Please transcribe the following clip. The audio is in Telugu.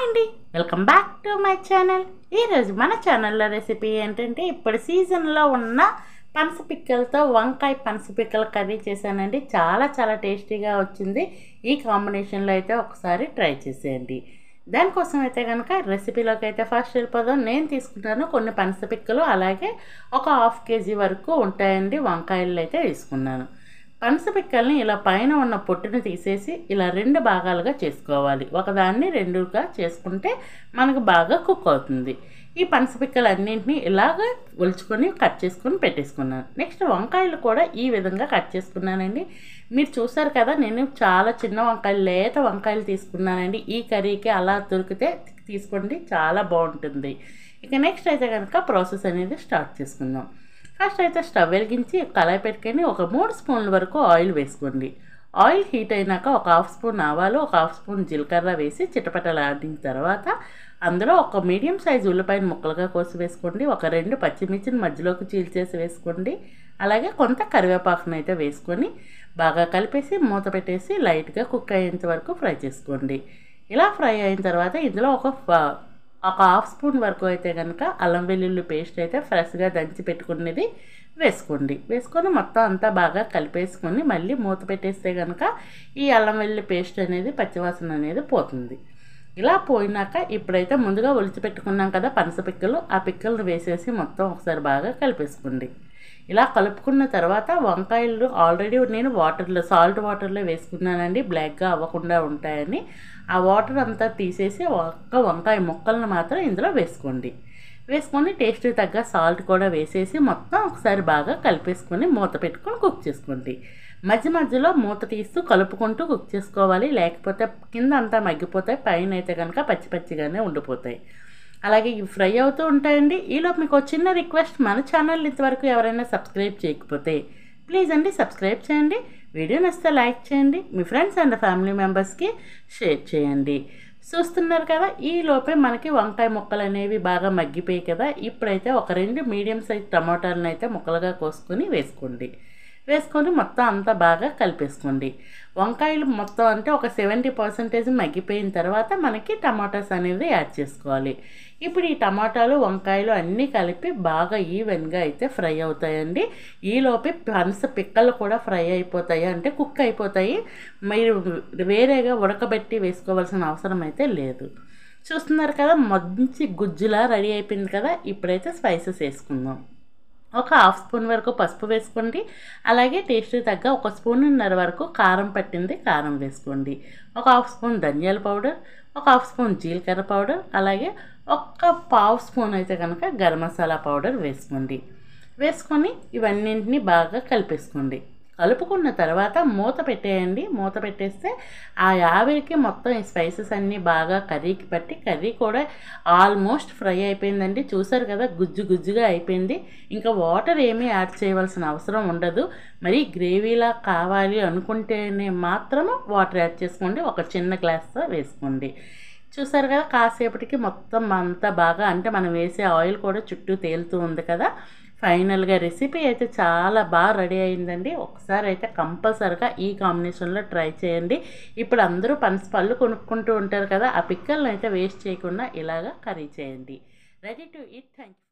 అండి, welcome back to my channel. ఈరోజు మన ఛానల్లో రెసిపీ ఏంటంటే ఇప్పుడు సీజన్లో ఉన్న పనస పిక్కలతో వంకాయ పనస పిక్కల కర్రీ చేశానండి. చాలా చాలా టేస్టీగా వచ్చింది. ఈ కాంబినేషన్లో అయితే ఒకసారి ట్రై చేసేయండి. దానికోసం అయితే కనుక రెసిపీలోకి అయితే ఫస్ట్ వెళ్ళిపోదాం. నేను తీసుకుంటాను కొన్ని పనస పిక్కలు, అలాగే ఒక 1/2 kg వరకు ఉంటాయండి వంకాయలు అయితే తీసుకున్నాను. పనస పిక్కల్ని ఇలా పైన ఉన్న పొట్టుని తీసేసి ఇలా 2 భాగాలుగా చేసుకోవాలి. ఒకదాన్ని 2గా చేసుకుంటే మనకు బాగా కుక్ అవుతుంది. ఈ పనస పిక్కలన్నింటినీ ఇలాగ ఒలుచుకొని కట్ చేసుకొని పెట్టేసుకున్నాను. నెక్స్ట్ వంకాయలు కూడా ఈ విధంగా కట్ చేసుకున్నానండి. మీరు చూసారు కదా, నేను చాలా చిన్న వంకాయలు, లేత వంకాయలు తీసుకున్నానండి. ఈ కర్రీకి అలా దొరికితే తీసుకోండి, చాలా బాగుంటుంది. ఇక నెక్స్ట్ అయితే కనుక ప్రాసెస్ అనేది స్టార్ట్ చేసుకుందాం. ఫస్ట్ అయితే స్టవ్ వెలిగించి కళాయి పెట్టుకొని ఒక 3 స్పూన్ల వరకు ఆయిల్ వేసుకోండి. ఆయిల్ హీట్ అయినాక ఒక 1/2 స్పూన్ ఆవాలు, ఒక 1/2 స్పూన్ జీలకర్ర వేసి చిటపటలాడిన తర్వాత అందులో ఒక మీడియం సైజు ఉల్లిపాయను ముక్కలుగా కోసి వేసుకోండి. ఒక 2 పచ్చిమిర్చిని మధ్యలోకి చీల్చేసి వేసుకోండి. అలాగే కొంత కరివేపాకును అయితే వేసుకొని బాగా కలిపేసి మూత పెట్టేసి లైట్గా కుక్ అయ్యేంత వరకు ఫ్రై చేసుకోండి. ఇలా ఫ్రై అయిన తర్వాత ఇందులో ఒక 1/2 స్పూన్ వరకు అయితే కనుక అల్లం వెల్లుల్లి పేస్ట్ అయితే ఫ్రెష్గా దంచి పెట్టుకునేది వేసుకోండి. వేసుకొని మొత్తం అంతా బాగా కలిపేసుకొని మళ్ళీ మూత పెట్టేస్తే కనుక ఈ అల్లం వెల్లుల్లి పేస్ట్ అనేది పచ్చివాసన అనేది పోతుంది. ఇలా పోయినాక ఇప్పుడైతే ముందుగా ఒలిచి పెట్టుకున్నాం కదా పనస పిక్కలు, ఆ పిక్కలను వేసేసి మొత్తం ఒకసారి బాగా కలిపేసుకోండి. ఇలా కలుపుకున్న తర్వాత వంకాయలు ఆల్రెడీ నేను సాల్ట్ వాటర్లో వేసుకున్నానండి, బ్లాక్గా అవ్వకుండా ఉంటాయని. ఆ వాటర్ అంతా తీసేసి ఒక్క వంకాయ ముక్కలను మాత్రం ఇందులో వేసుకోండి. వేసుకొని టేస్ట్కి తగ్గ సాల్ట్ కూడా వేసేసి మొత్తం ఒకసారి బాగా కలిపేసుకొని మూత పెట్టుకొని కుక్ చేసుకోండి. మధ్య మధ్యలో మూత తీస్తూ కలుపుకుంటూ కుక్ చేసుకోవాలి, లేకపోతే కింద అంతా మగ్గిపోతాయి, పైన అయితే కనుక పచ్చి పచ్చిగానే ఉండిపోతాయి. అలాగే ఇవి ఫ్రై అవుతూ ఉంటాయండి. ఈలోపు మీకు చిన్న రిక్వెస్ట్, మన ఛానల్ ఇంతవరకు ఎవరైనా సబ్స్క్రైబ్ చేయకపోతే ప్లీజ్ అండి సబ్స్క్రైబ్ చేయండి. వీడియో నచ్చితే లైక్ చేయండి, మీ ఫ్రెండ్స్ అండ్ ఫ్యామిలీ మెంబర్స్కి షేర్ చేయండి. చూస్తున్నారు కదా, ఈ లోపే మనకి వంకాయ ముక్కలు అనేవి బాగా మగ్గిపోయాయి కదా. ఇప్పుడైతే ఒక 2 మీడియం సైజ్ టమాటాలను అయితే ముక్కలుగా కోసుకొని వేసుకోండి. వేసుకొని మొత్తం అంతా బాగా కలిపేసుకోండి. వంకాయలు మొత్తం అంటే ఒక 70% మగ్గిపోయిన తర్వాత మనకి టమాటాస్ అనేది యాడ్ చేసుకోవాలి. ఇప్పుడు ఈ టమాటాలు వంకాయలు అన్నీ కలిపి బాగా ఈవెన్గా అయితే ఫ్రై అవుతాయండి. ఈలోపే పనస పిక్కలు కూడా ఫ్రై అయిపోతాయి, అంటే కుక్ అయిపోతాయి. మీరు వేరేగా ఉడకబెట్టి వేసుకోవాల్సిన అవసరం అయితే లేదు. చూస్తున్నారు కదా, మంచి గుజ్జులా రెడీ అయిపోయింది కదా. ఇప్పుడైతే స్పైసెస్ వేసుకుందాం. ఒక 1/2 స్పూన్ వరకు పసుపు వేసుకోండి. అలాగే టేస్ట్కి తగ్గ 1 స్పూన్నర వరకు కారం పట్టింది కారం వేసుకోండి. ఒక 1/2 స్పూన్ ధనియాల పౌడర్, ఒక 1/2 స్పూన్ జీలకర్ర పౌడర్, అలాగే ఒక 1/2 స్పూన్ అయితే కనుక గరం మసాలా పౌడర్ వేసుకోండి. వేసుకొని ఇవన్నింటినీ బాగా కలిపేసుకోండి. కలుపుకున్న తర్వాత మూత పెట్టేయండి. మూత పెట్టేస్తే ఆ ఆవిరికి మొత్తం ఈ స్పైసెస్ అన్నీ బాగా కర్రీకి పట్టి, కర్రీ కూడా ఆల్మోస్ట్ ఫ్రై అయిపోయిందండి. చూసారు కదా, గుజ్జు గుజ్జుగా అయిపోయింది. ఇంకా వాటర్ ఏమీ యాడ్ చేయవలసిన అవసరం ఉండదు. మరి గ్రేవీలా కావాలి అనుకుంటేనే మాత్రము వాటర్ యాడ్ చేసుకోండి. ఒక చిన్న గ్లాస్తో వేసుకోండి. చూసారు కదా, కాసేపటికి మొత్తం అంతా బాగా, అంటే మనం వేసే ఆయిల్ కూడా చుట్టూ తేలుతూ ఉంది కదా. ఫైనల్గా రెసిపీ అయితే చాలా బాగా రెడీ అయిందండి. ఒకసారి అయితే కంపల్సరిగా ఈ కాంబినేషన్లో ట్రై చేయండి. ఇప్పుడు అందరూ పనస పళ్ళు కొనుక్కుంటూ ఉంటారు కదా, ఆ పిక్కలను అయితే వేస్ట్ చేయకుండా ఇలాగా కర్రీ చేయండి. Ready to eat. Thank you.